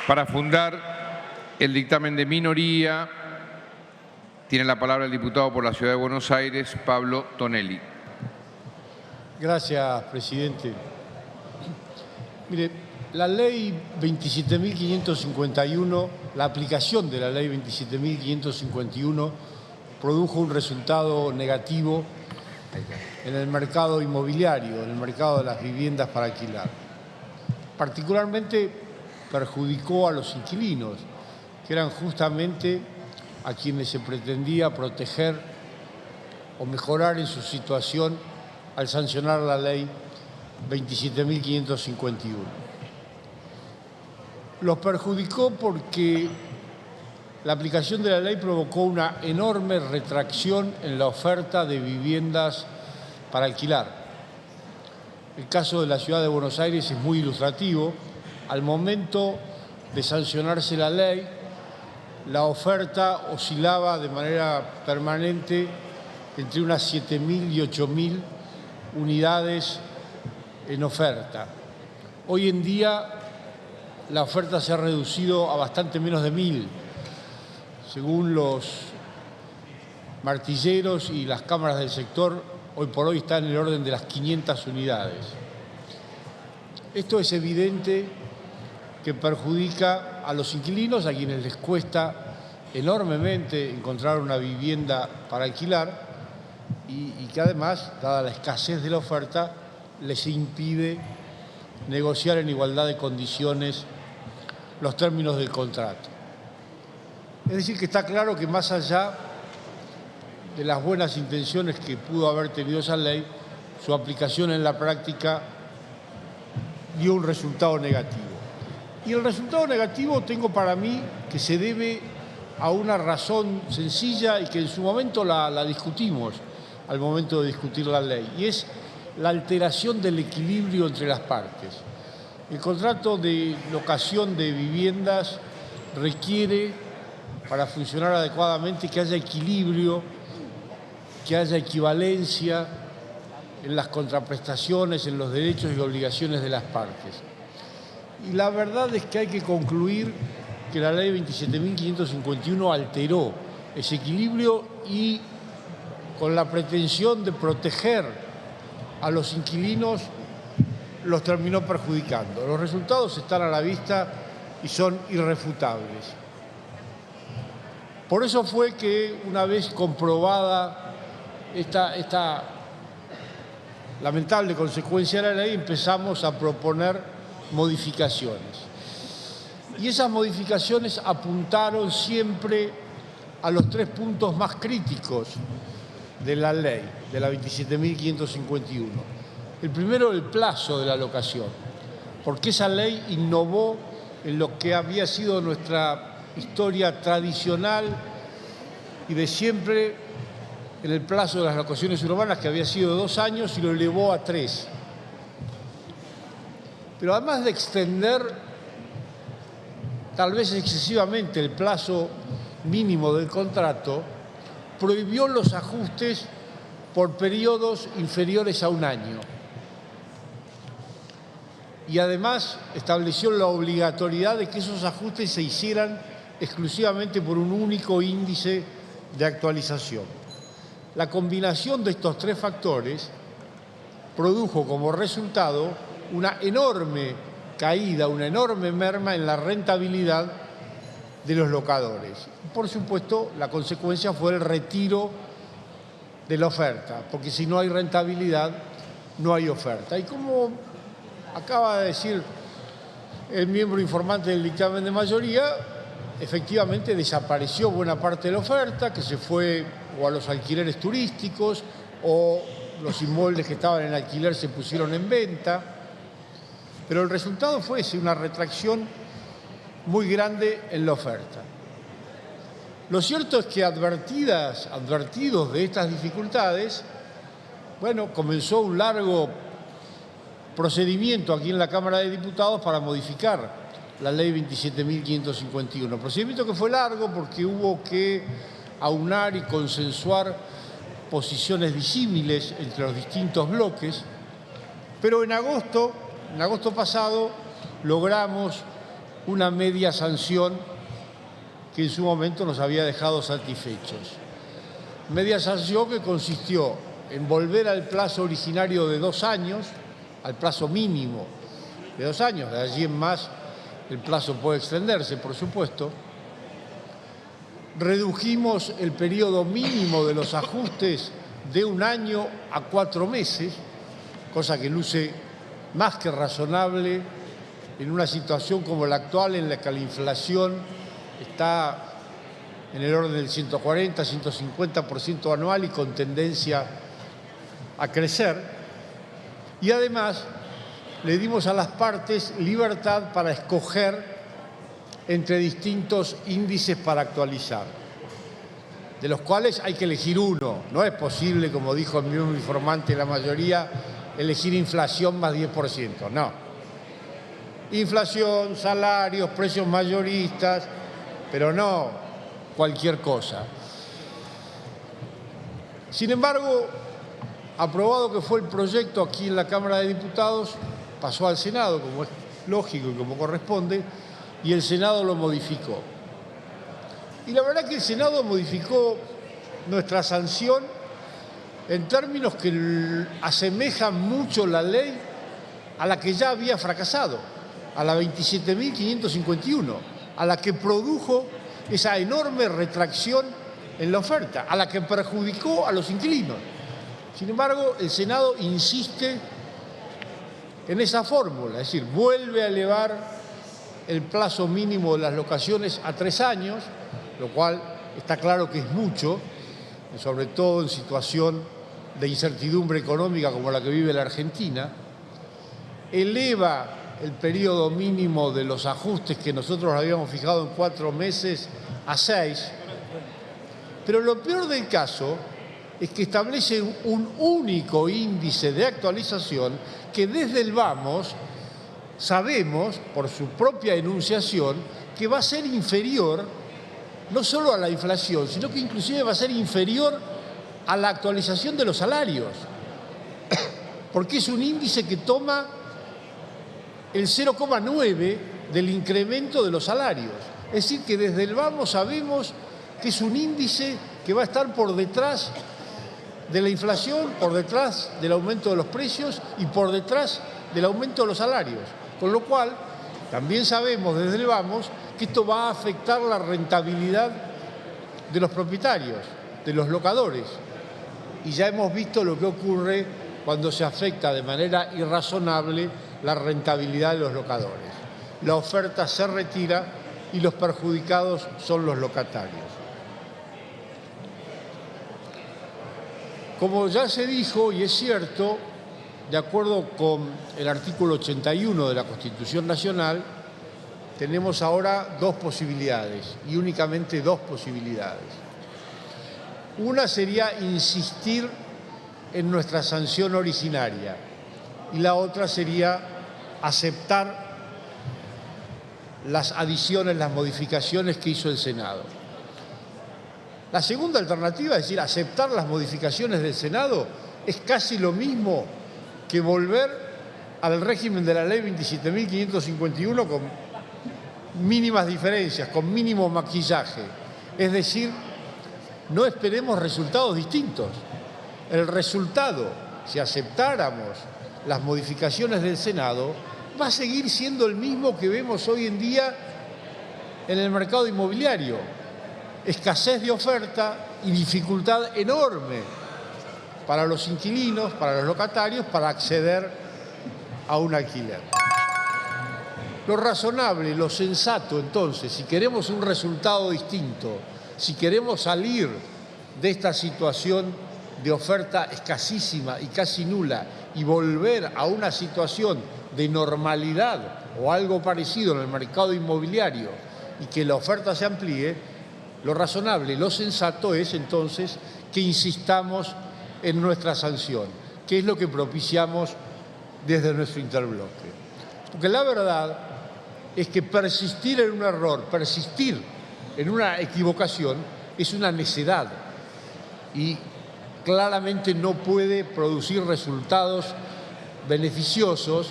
Para fundar el dictamen de minoría, tiene la palabra el diputado por la Ciudad de Buenos Aires, Pablo Tonelli. Gracias, presidente. Mire, la ley 27.551, la aplicación de la ley 27.551 produjo un resultado negativo en el mercado inmobiliario, en el mercado de las viviendas para alquilar. Particularmente perjudicó a los inquilinos, que eran justamente a quienes se pretendía proteger o mejorar en su situación al sancionar la ley 27.551. Los perjudicó porque la aplicación de la ley provocó una enorme retracción en la oferta de viviendas para alquilar. El caso de la Ciudad de Buenos Aires es muy ilustrativo. Al momento de sancionarse la ley, la oferta oscilaba de manera permanente entre unas 7.000 y 8.000 unidades en oferta. Hoy en día la oferta se ha reducido a bastante menos de 1.000. Según los martilleros y las cámaras del sector, hoy por hoy está en el orden de las 500 unidades. Esto es evidente que perjudica a los inquilinos, a quienes les cuesta enormemente encontrar una vivienda para alquilar y que además, dada la escasez de la oferta, les impide negociar en igualdad de condiciones los términos del contrato. Es decir, que está claro que más allá de las buenas intenciones que pudo haber tenido esa ley, su aplicación en la práctica dio un resultado negativo. Y el resultado negativo tengo para mí que se debe a una razón sencilla y que en su momento la discutimos al momento de discutir la ley, y es la alteración del equilibrio entre las partes. El contrato de locación de viviendas requiere, para funcionar adecuadamente, que haya equilibrio, que haya equivalencia en las contraprestaciones, en los derechos y obligaciones de las partes. Y la verdad es que hay que concluir que la ley 27.551 alteró ese equilibrio y, con la pretensión de proteger a los inquilinos, los terminó perjudicando. Los resultados están a la vista y son irrefutables. Por eso fue que, una vez comprobada esta lamentable consecuencia de la ley, empezamos a proponer modificaciones. Y esas modificaciones apuntaron siempre a los 3 puntos más críticos de la ley, de la 27.551. El primero, el plazo de la locación, porque esa ley innovó en lo que había sido nuestra historia tradicional y de siempre en el plazo de las locaciones urbanas, que había sido 2 años, y lo elevó a 3. Pero además de extender tal vez excesivamente el plazo mínimo del contrato, prohibió los ajustes por periodos inferiores a 1 año. Y además estableció la obligatoriedad de que esos ajustes se hicieran exclusivamente por un único índice de actualización. La combinación de estos 3 factores produjo como resultado una enorme caída, una enorme merma en la rentabilidad de los locadores. Por supuesto, la consecuencia fue el retiro de la oferta, porque si no hay rentabilidad, no hay oferta. Y como acaba de decir el miembro informante del dictamen de mayoría, efectivamente desapareció buena parte de la oferta, que se fue o a los alquileres turísticos, o los inmuebles que estaban en alquiler se pusieron en venta. Pero el resultado fue ese, una retracción muy grande en la oferta. Lo cierto es que advertidos de estas dificultades, bueno, comenzó un largo procedimiento aquí en la Cámara de Diputados para modificar la ley 27.551. Procedimiento que fue largo porque hubo que aunar y consensuar posiciones disímiles entre los distintos bloques, pero en agosto pasado logramos una media sanción que en su momento nos había dejado satisfechos. Media sanción que consistió en volver al plazo originario de 2 años, al plazo mínimo de 2 años, de allí en más el plazo puede extenderse, por supuesto. Redujimos el periodo mínimo de los ajustes de 1 año a 4 meses, cosa que luce más que razonable en una situación como la actual en la que la inflación está en el orden del 140, 150% anual y con tendencia a crecer. Y además le dimos a las partes libertad para escoger entre distintos índices para actualizar, de los cuales hay que elegir uno. No es posible, como dijo el mismo informante, la mayoría, elegir inflación más 10%, no. Inflación, salarios, precios mayoristas, pero no cualquier cosa. Sin embargo, aprobado que fue el proyecto aquí en la Cámara de Diputados, pasó al Senado, como es lógico y como corresponde, y el Senado lo modificó. Y la verdad que el Senado modificó nuestra sanción en términos que asemejan mucho la ley a la que ya había fracasado, a la 27.551, a la que produjo esa enorme retracción en la oferta, a la que perjudicó a los inquilinos. Sin embargo, el Senado insiste en esa fórmula, es decir, vuelve a elevar el plazo mínimo de las locaciones a 3 años, lo cual está claro que es mucho, sobre todo en situación de incertidumbre económica como la que vive la Argentina. Eleva el periodo mínimo de los ajustes que nosotros habíamos fijado en 4 meses a 6, pero lo peor del caso es que establece un único índice de actualización que desde el vamos sabemos, por su propia enunciación, que va a ser inferior no solo a la inflación, sino que inclusive va a ser inferior a la actualización de los salarios, porque es un índice que toma el 0,9 del incremento de los salarios. Es decir, que desde el vamos sabemos que es un índice que va a estar por detrás de la inflación, por detrás del aumento de los precios y por detrás del aumento de los salarios. Con lo cual, también sabemos desde el vamos que esto va a afectar la rentabilidad de los propietarios, de los locadores. Y ya hemos visto lo que ocurre cuando se afecta de manera irrazonable la rentabilidad de los locadores. La oferta se retira y los perjudicados son los locatarios. Como ya se dijo, y es cierto, de acuerdo con el artículo 81 de la Constitución Nacional, tenemos ahora 2 posibilidades, y únicamente 2 posibilidades. Una sería insistir en nuestra sanción originaria, y la otra sería aceptar las adiciones, las modificaciones que hizo el Senado. La segunda alternativa, es decir, aceptar las modificaciones del Senado, es casi lo mismo que volver al régimen de la ley 27.551 con mínimas diferencias, con mínimo maquillaje. Es decir, no esperemos resultados distintos. El resultado, si aceptáramos las modificaciones del Senado, va a seguir siendo el mismo que vemos hoy en día en el mercado inmobiliario. Escasez de oferta y dificultad enorme para los inquilinos, para los locatarios, para acceder a un alquiler. Lo razonable, lo sensato, entonces, si queremos un resultado distinto, si queremos salir de esta situación de oferta escasísima y casi nula y volver a una situación de normalidad o algo parecido en el mercado inmobiliario y que la oferta se amplíe, lo razonable, lo sensato es entonces que insistamos en nuestra sanción, que es lo que propiciamos desde nuestro interbloque. Porque la verdad es que persistir en un error, persistir en una equivocación, es una necedad y claramente no puede producir resultados beneficiosos,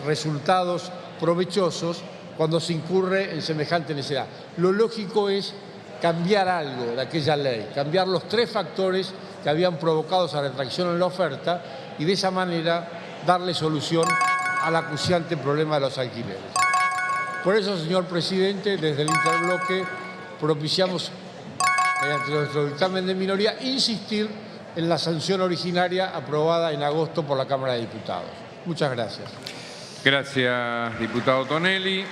resultados provechosos cuando se incurre en semejante necesidad. Lo lógico es cambiar algo de aquella ley, cambiar los 3 factores que habían provocado esa retracción en la oferta y de esa manera darle solución al acuciante problema de los alquileres. Por eso, señor presidente, desde el interbloque propiciamos, mediante nuestro dictamen de minoría, insistir en la sanción originaria aprobada en agosto por la Cámara de Diputados. Muchas gracias. Gracias, diputado Tonelli.